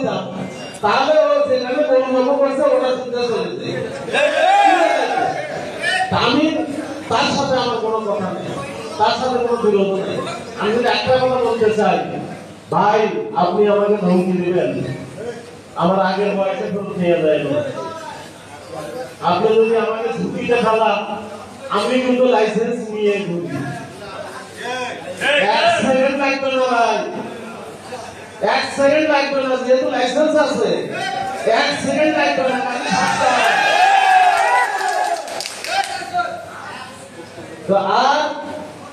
দিতাম, তাহলে ও যেখানে বলবো করছে ওটা শুনতে চলেছে। আমি তার সাথে আমার কোনো কথা নেই, তার সাথে কোনো বিরোধ নেই। আমি যদি একটা কথা বলতে চাই, ভাই আপনি আমাকে ধমকি দিবেন, আমার আগের বয়সে ফেরত নিয়ে যায় না। আপনি যদি আমাকে ঝুঁকি দেখালাম, আমি কিন্তু লাইসেন্স নিয়ে ঘুরি। 1 সেকেন্ড লাগবে না ভাই, 1 সেকেন্ড লাগবে না, যেহেতু লাইসেন্স আছে 1 সেকেন্ড লাগবে না। তো আর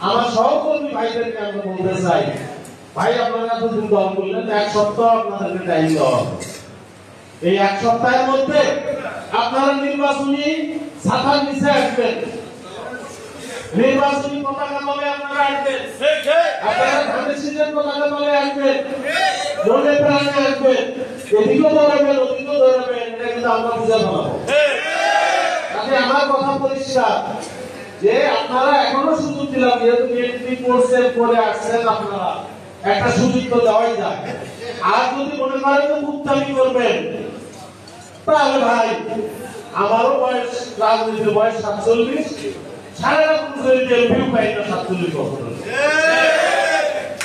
আমার সহকর্মী ভাইদেরকে আমি বলতে চাই, ভাই আপনারা এতদিন দল করলেন, 1 সপ্তাহ আপনাদেরকে টাইম দেওয়া হবে। এই 1 সপ্তাহের মধ্যে আপনারা নির্বাচনী ছাতার নিচে আসবেন, নির্বাচনী পতাকা তলে আপনারা আসবেন, আপনারা ধানের শীষের পতাকা তলে আসবেন, মনে প্রাণে আসবেন, এদিকেও দৌড়াবেন ওদিকেও দৌড়াবেন, এটা কিন্তু আমরা বুঝে ফেলাবো। তাতে আমার কথা পরিষ্কার যে আপনারা এখনো সুযোগ দিলাম, যেহেতু বিএনপি কোর্সের পরে আসছেন, আপনারা একটা সুযোগ তো দেওয়াই যায়। আর যদি মনে করেন যে মুক্তামি করবেন, তাহলে ভাই আমারও বয়স, রাজনীতির বয়স 47, সারা ভিউ পাই না 47 বছর।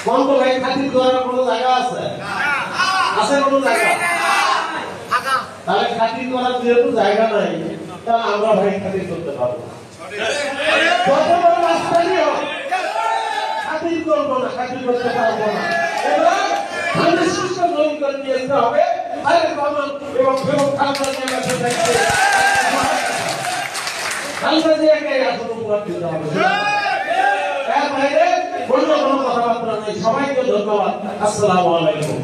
কোন ভাই খাতির করার কোনো জায়গা আছে? আছে কোনো জায়গা? তাহলে খাতির করার যেহেতু জায়গা নাই, তাহলে আমরা ভাই খাতির করতে পারবো না। কত বড় রাস্তাই হোক, খাতির করবো না, খাতির করতে পারবো না। এবার ধানের শীষকে জয়ী করে নিয়ে যেতে হবে। এবং সবাইকে ধন্যবাদ। আসসালামু আলাইকুম।